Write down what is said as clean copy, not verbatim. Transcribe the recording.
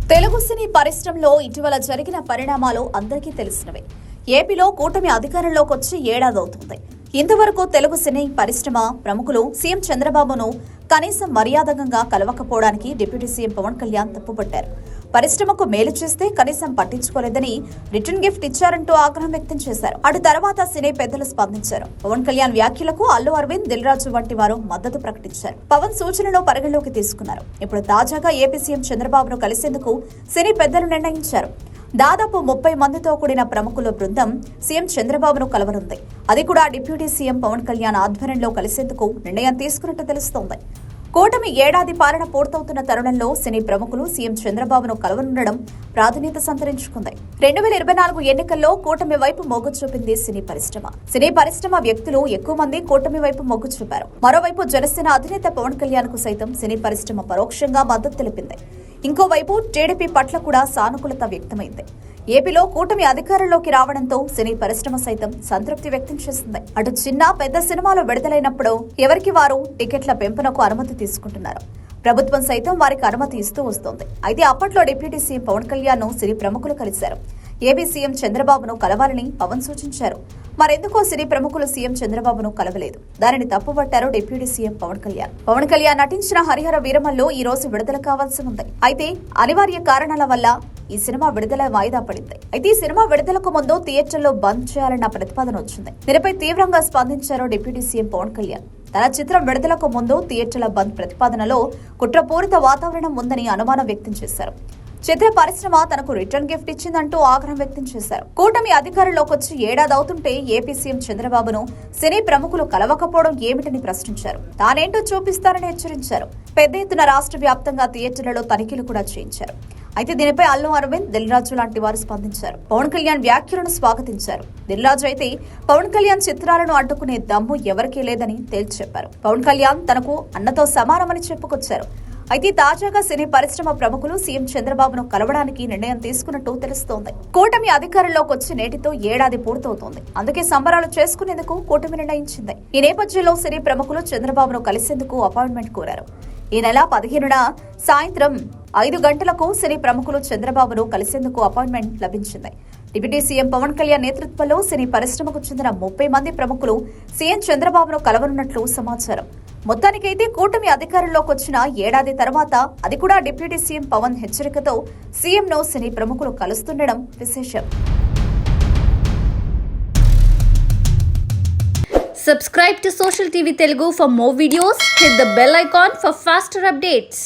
తెలుగు సినీ పరిశ్రమలో ఇటీవల జరిగిన పరిణామాలు అందరికీ తెలిసినవే. ఏపీలో కూటమి అధికారంలోకి వచ్చి ఏడాదవుతుంది. ఇంతవరకు తెలుగు సినీ పరిశ్రమ ప్రముఖులు సీఎం చంద్రబాబును కనీసం మర్యాదకంగా కలవకపోవడానికి డిప్యూటీ సీఎం పవన్ కళ్యాణ్ తప్పుపట్టారు. పరిశ్రమకు మేలు చేస్తే కనీసం పట్టించుకోలేదని రిటర్న్ గిఫ్ట్ ఇచ్చారంటూ ఆగ్రహం వ్యక్తం చేశారు. అటు తర్వాత సినీ పెద్దలు స్పందించారు. పవన్ కళ్యాణ్ వ్యాఖ్యలకు అల్లు అరవింద్, దిల్ రాజు వంటి వారు మద్దతు ప్రకటించారు. పవన్ సూచనలు పరిగణలోకి తీసుకున్నారు. ఇప్పుడు తాజాగా ఏపీ సీఎం చంద్రబాబును కలిసేందుకు సినీ పెద్దలు నిర్ణయించారు. దాదాపు 30 మందితో కూడిన ప్రముఖుల బృందం సీఎం చంద్రబాబును కలవనుంది. అది కూడా డిప్యూటీ సీఎం పవన్ కళ్యాణ్ ఆధ్వర్యంలో కలిసేందుకు నిర్ణయం తీసుకున్నట్టు తెలుస్తోంది. కూటమి ఏడాది పాలన పూర్తవుతున్న తరుణంలో సినీ ప్రముఖులు సీఎం చంద్రబాబును కలవనుండడం ప్రాధాన్యత సంతరించుకుంది. 2024 ఎన్నికల్లో కూటమి వైపు మొగ్గు చూపింది సినీ పరిశ్రమ. సినీ పరిశ్రమ వ్యక్తులు ఎక్కువ మంది కూటమి వైపు మొగ్గు చూపారు. మరోవైపు జనసేన అధినేత పవన్ కళ్యాణ్ కు సైతం సినీ పరిశ్రమ పరోక్షంగా మద్దతు తెలిపింది. ఇంకోవైపు టీడీపీ పట్ల కూడా సానుకూలత వ్యక్తమైంది. ఏపీలో కూటమి అధికారంలోకి రావడంతో సినీ పరిశ్రమ సైతం సంతృప్తి వ్యక్తం చేసింది. అటు చిన్న పెద్ద సినిమాలు విడుదలైనప్పుడు ఎవరికి వారు టికెట్ల పెంపునకు అనుమతి తీసుకుంటున్నారు. ప్రభుత్వం సైతం వారికి అనుమతి ఇస్తూ వస్తోంది. అయితే అప్పట్లో డిప్యూటీ సీఎం పవన్ కళ్యాణ్ ను సినీ ప్రముఖులు కలిశారు. ఏపీ సీఎం చంద్రబాబును కలవాలని పవన్ సూచించారు. మరెందుకో సినీ ప్రముఖులు సీఎం చంద్రబాబును కలవలేదు. దానిని తప్పుపట్టారు డిప్యూటీ సీఎం పవన్ కళ్యాణ్. పవన్ కళ్యాణ్ నటించిన హరిహర వీరమల్లో ఈ రోజు విడుదల కావాల్సి ఉంది. అయితే అనివార్య కారణాల వల్ల ఈ సినిమా విడుదల వాయిదా పడింది. అయితే ఈ సినిమా విడుదలకు ముందు థియేటర్లో బంద్ చేయాలన్న ప్రతిపాదన వచ్చింది. దీనిపై తీవ్రంగా స్పందించారు డిప్యూటీ సీఎం పవన్ కళ్యాణ్. తన చిత్రం విడుదలకు ముందు థియేటర్ల బంద్ ప్రతిపాదనలో కుట్రపూరిత వాతావరణం ఉందని అనుమానం వ్యక్తం చేశారు. చిత్ర పరిశ్రమ తనకు రిటర్న్ గిఫ్ట్ ఇచ్చిందంటూ ఆగ్రహం వ్యక్తం చేశారు. కూటమి అధికారంలోకి వచ్చి ఏడాది అవుతుంటే ఏపీ సీఎం చంద్రబాబును సినీ ప్రముఖులు కలవకపోవడం ఏమిటని ప్రశ్నించారు. తానేంటో చూపిస్తారని హెచ్చరించారు. పెద్ద ఎత్తున రాష్ట్ర వ్యాప్తంగా థియేటర్లలో తనిఖీలు కూడా చేయించారు. అయితే దీనిపై అల్లు అరవింద్, దిల్ రాజు లాంటి వారు స్పందించారు. పవన్ కళ్యాణ్ వ్యాఖ్యలను స్వాగతించారు. దిల్ రాజు అయితే పవన్ కళ్యాణ్ చిత్రాలను అడ్డుకునే దమ్ము ఎవరికీ లేదని తేల్చి చెప్పారు. పవన్ కళ్యాణ్ తనకు అన్నతో సమానమని చెప్పుకొచ్చారు. అయితే తాజాగా సినీ పరిశ్రమ ప్రముఖులు సీఎం చంద్రబాబును కలవడానికి నిర్ణయం తీసుకున్నట్టు తెలుస్తోంది. కూటమి అధికారంలోకి వచ్చి నేటితో ఏడాది పూర్తవుతోంది. అందుకే సంబరాలు చేసుకునేందుకు కూటమి నిర్ణయించింది. ఈ నేపథ్యంలో సినీ ప్రముఖులు చంద్రబాబును కలిసేందుకు అపాయింట్మెంట్ కోరారు. ఈ నెల 15న సాయంత్రం 5 గంటలకు సినీ ప్రముఖులు చంద్రబాబును కలిసేందుకు అపాయింట్మెంట్ లభించింది. డిప్యూటీ సీఎం పవన్ కళ్యాణ్ నేతృత్వంలో సినీ పరిశ్రమకు చెందిన 30 మంది ప్రముఖులు సీఎం చంద్రబాబును కలవనున్నట్లు సమాచారం. మొత్తానికైతే కూటమి అధికారంలోకి వచ్చిన ఏడాది తర్వాత, అది కూడా డిప్యూటీ సీఎం పవన్ హెచ్చరికతో సీఎంను సినీ ప్రముఖులు కలుస్తుండడం విశేషం. Subscribe to Social TV Telugu for more videos. Hit the bell icon for faster updates.